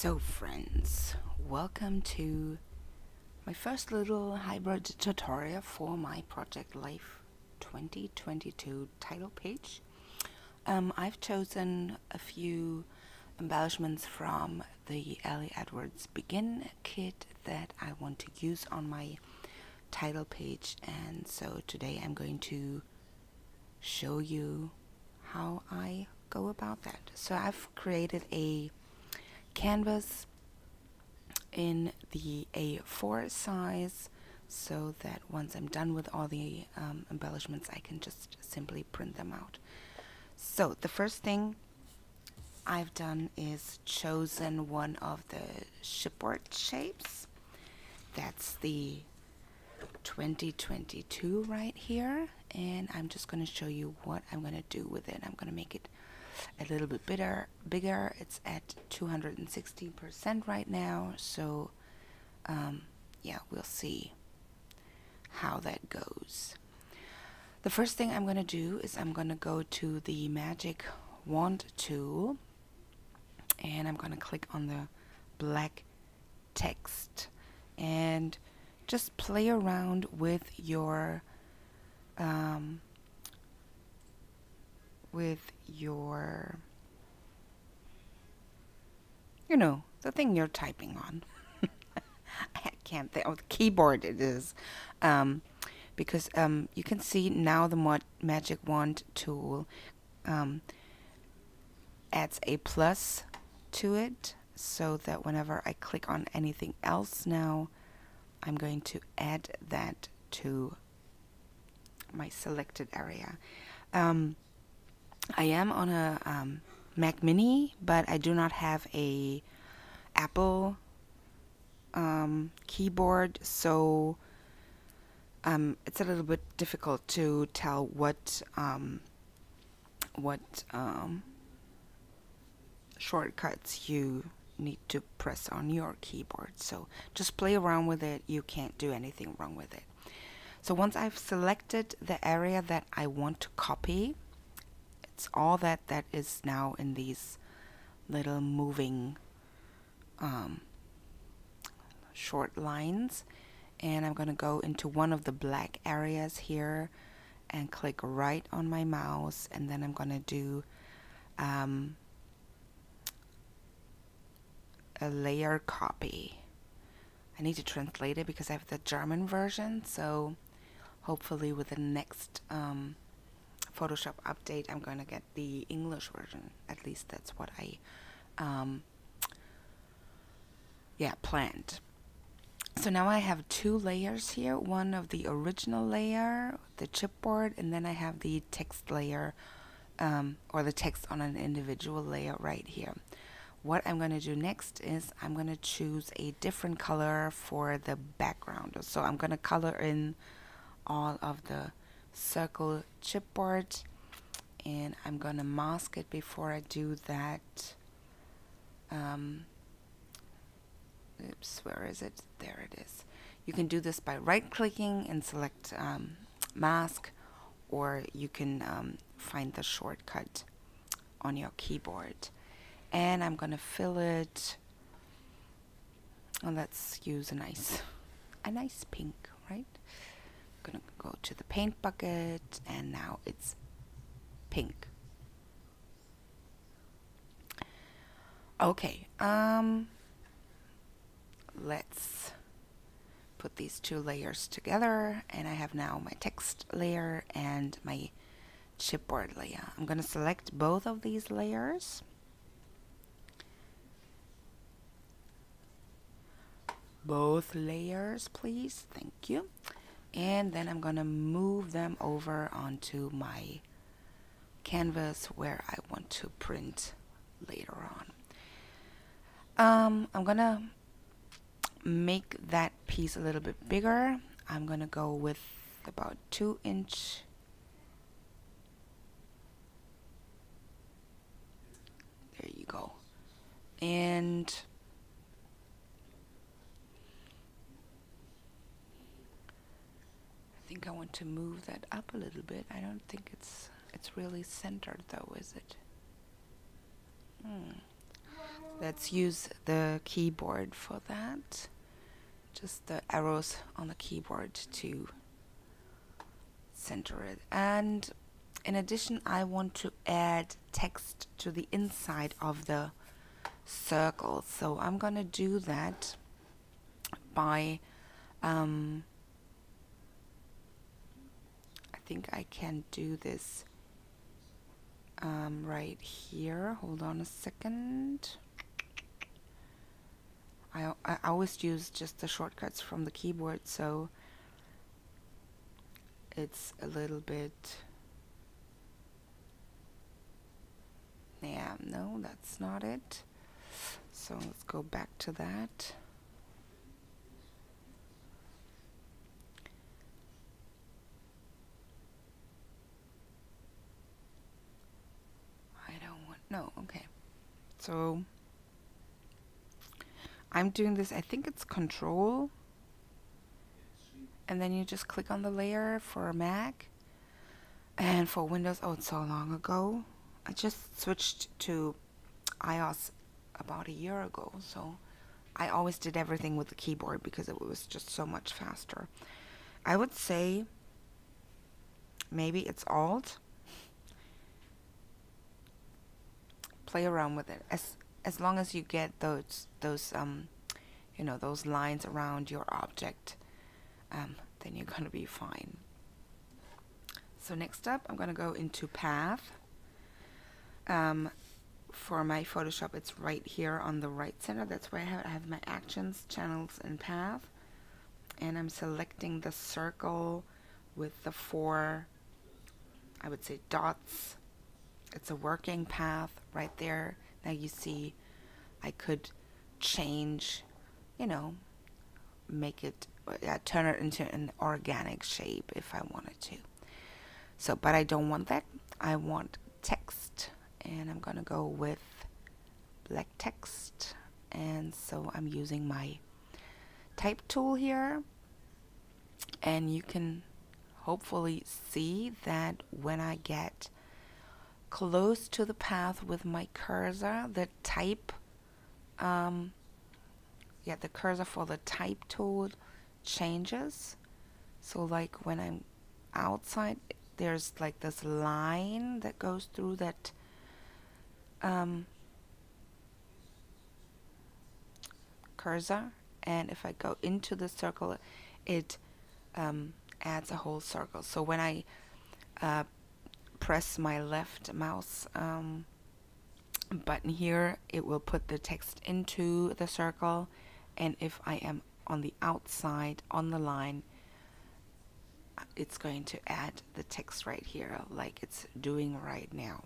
So friends, welcome to my first little hybrid tutorial for my Project Life 2022 title page. I've chosen a few embellishments from the Ellie Edwards Begin kit that I want to use on my title page, and so today I'm going to show you how I go about that. So I've created a canvas in the A4 size so that once I'm done with all the embellishments I can just simply print them out. So the first thing I've done is chosen one of the shipboard shapes. That's the 2022 right here, and I'm just going to show you what I'm going to do with it. I'm going to make it a little bit bigger. It's at 260% right now, so yeah, we'll see how that goes. The first thing I'm going to do is I'm going to go to the magic wand tool and I'm going to click on the black text and just play around with your you know, the thing you're typing on. I can't think. Oh, the keyboard it is. Because you can see now the magic wand tool adds a plus to it, so that whenever I click on anything else now, I'm going to add that to my selected area. I am on a Mac Mini, but I do not have a Apple keyboard, so it's a little bit difficult to tell what shortcuts you need to press on your keyboard. So just play around with it. You can't do anything wrong with it. So once I've selected the area that I want to copy, it's all that is now in these little moving short lines, and I'm going to go into one of the black areas here and click right on my mouse, and then I'm going to do a layer copy. I need to translate it because I have the German version, so hopefully with the next Photoshop update I'm going to get the English version. At least that's what I planned. So now I have two layers here, one of the original layer, the chipboard, and then I have the text layer, or the text on an individual layer right here. What I'm going to do next is I'm going to choose a different color for the background. So I'm going to color in all of the circle chipboard, and I'm going to mask it before I do that. Oops, where is it? There it is. You can do this by right-clicking and select mask, or you can find the shortcut on your keyboard. And I'm gonna fill it. And let's use a nice pink, right? I'm gonna go to the paint bucket, and now it's pink. Okay. Let's put these two layers together, and I have now my text layer and my chipboard layer. I'm going to select both of these layers. Both layers, please. Thank you. And then I'm going to move them over onto my canvas where I want to print later on. I'm going to make that piece a little bit bigger. I'm going to go with about 2 inch. There you go. And I think I want to move that up a little bit. I don't think it's really centered though, is it? let's use the keyboard for that. Just the arrows on the keyboard to center it. And in addition, I want to add text to the inside of the circle. So I'm gonna do that by I think I can do this right here. Hold on a second. I always use just the shortcuts from the keyboard, so it's a little bit, yeah, no, that's not it. So let's go back to that. I don't want, no, okay. So I'm doing this, I think it's Control, and then you just click on the layer for Mac. And for Windows, oh, it's so long ago. I just switched to iOS about a year ago, so I always did everything with the keyboard because it was just so much faster. I would say maybe it's Alt. Play around with it as long as you get those you know, those lines around your object, then you're gonna be fine. So next up, I'm gonna go into Path. For my Photoshop, it's right here on the right center. That's where I have my actions, channels, and path. And I'm selecting the circle with the 4, I would say, dots. It's a working path right there. Now you see I could change, you know, make it, turn it into an organic shape if I wanted to. So, but I don't want that. I want text, and I'm gonna go with black text. And so I'm using my type tool here, and you can hopefully see that when I get close to the path with my cursor, the type, the cursor for the type tool changes. So like when I'm outside, there's like this line that goes through that cursor, and if I go into the circle, it adds a whole circle. So when I press my left mouse button here, it will put the text into the circle, and if I am on the outside on the line, it's going to add the text right here like it's doing right now.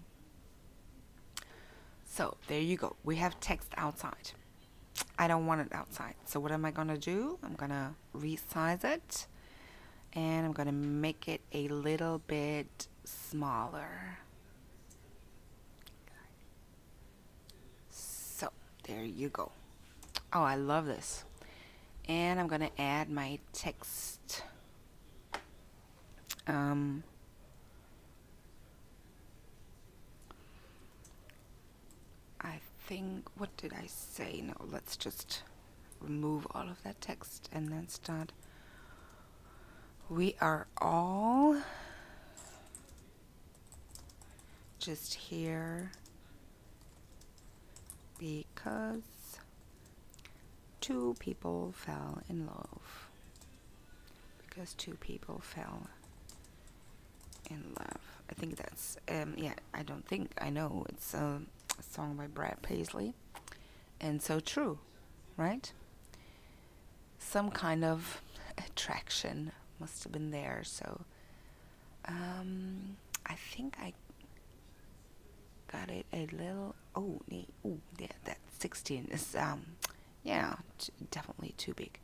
So there you go, we have text outside. I don't want it outside, so what am I gonna do? I'm gonna resize it, and I'm gonna make it a little bit smaller. So there you go. Oh, I love this. And I'm gonna add my text. I think, what did I say? No, let's just remove all of that text and then start. We are all just here because 2 people fell in love. Because 2 people fell in love. I think that's, yeah, I don't think, I know it's a song by Brad Paisley. And so true, right? Some kind of attraction must have been there. So I think I got it a little, yeah, that 16 is yeah, definitely too big.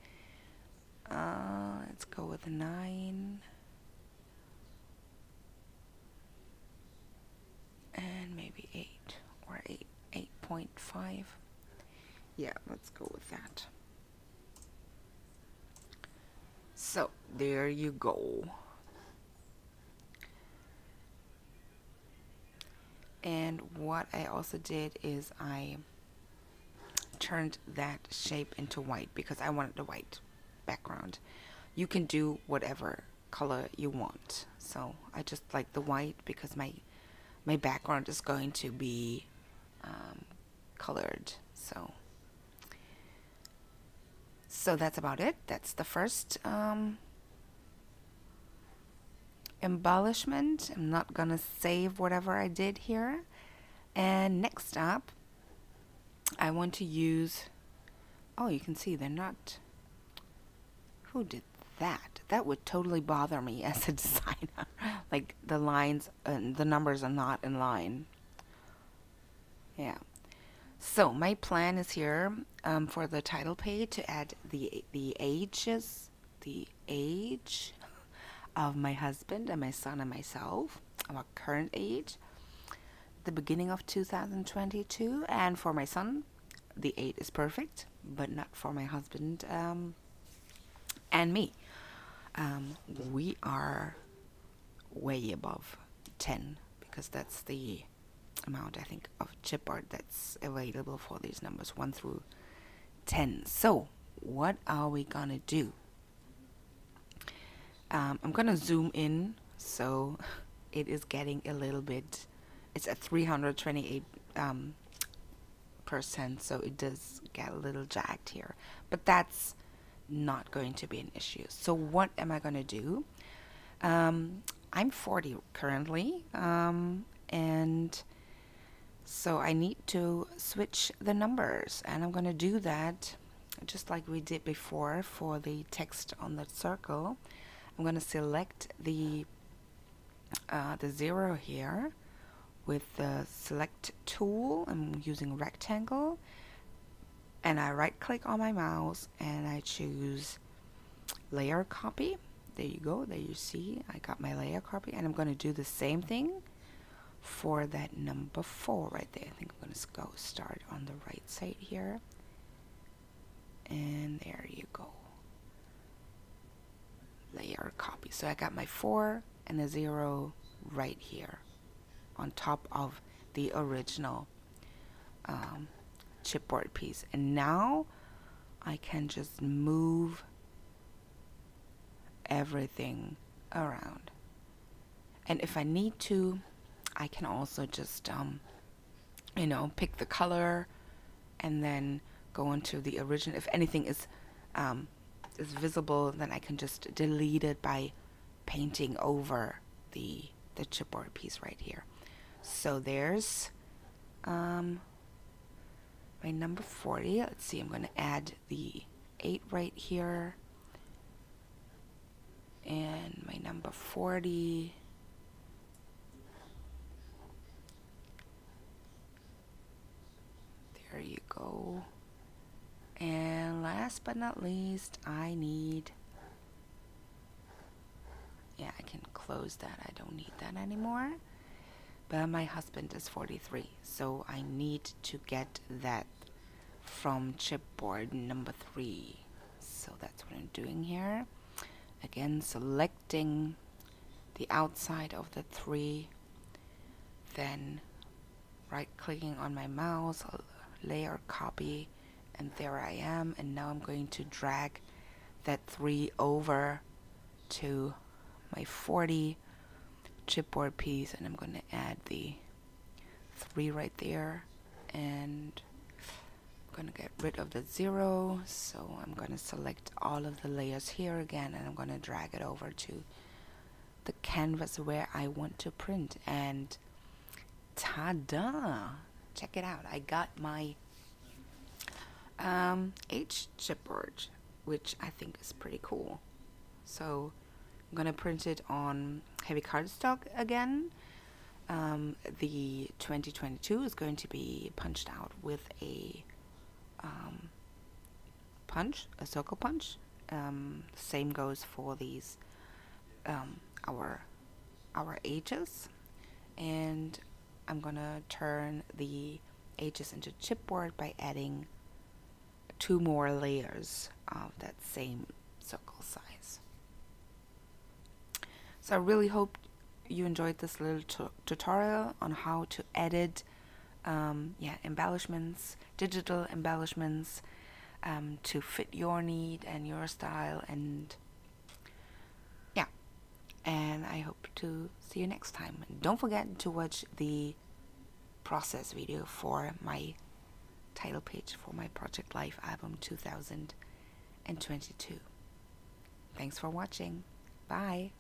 Let's go with a 9 and maybe 8 or 8.5. Yeah, let's go with that. So there you go. And what I also did is I turned that shape into white because I wanted the white background. You can do whatever color you want. So I just like the white because my background is going to be colored. So that's about it. That's the first embellishment. I'm not gonna save whatever I did here. And next up, I want to use, oh, you can see they're not, who did that? That would totally bother me as a designer. Like the lines and the numbers are not in line. Yeah. So my plan is here for the title page to add the age of my husband and my son and myself, our current age, the beginning of 2022, and for my son, the 8 is perfect, but not for my husband and me. We are way above 10 because that's the amount, I think, of chipboard that's available for these numbers 1 through 10. So what are we gonna do? I'm gonna zoom in, so it is getting a little bit, it's at 328 %, so it does get a little jagged here, but that's not going to be an issue. So what am I gonna do? I'm 40 currently, and so I need to switch the numbers, and I'm gonna do that just like we did before for the text on the circle. I'm gonna select the 0 here with the select tool. I'm using rectangle, and I right click on my mouse and I choose layer copy. There you go, there you see I got my layer copy, and I'm going to do the same thing for that number 4 right there. I think I'm going to go start on the right side here, and there you go, layer copy. So I got my 4 and the 0 right here on top of the original chipboard piece, and now I can just move everything around, and if I need to, I can also just you know, pick the color and then go into the original. If anything is visible, then I can just delete it by painting over the chipboard piece right here. So there's my number 40. Let's see, I'm going to add the 8 right here, and my number 40. There you go. And last but not least, I need, yeah, I can close that. I don't need that anymore. But my husband is 43, so I need to get that from chipboard number 3. So that's what I'm doing here. Again, selecting the outside of the 3, then right clicking on my mouse, layer copy, and there I am. And now I'm going to drag that 3 over to my 40 chipboard piece, and I'm going to add the 3 right there, and I'm going to get rid of the 0. So I'm going to select all of the layers here again, and I'm going to drag it over to the canvas where I want to print, and ta-da! Check it out, I got my H chipboard, which I think is pretty cool. So I'm gonna print it on heavy cardstock again. The 2022 is going to be punched out with a circle punch. Same goes for these our H's, and I'm gonna turn the H's into chipboard by adding 2 more layers of that same circle size. So I really hope you enjoyed this little tutorial on how to edit yeah, embellishments, digital embellishments, to fit your need and your style. And yeah, and I hope to see you next time. And don't forget to watch the process video for my title page for my Project Life album 2022. Thanks for watching. Bye.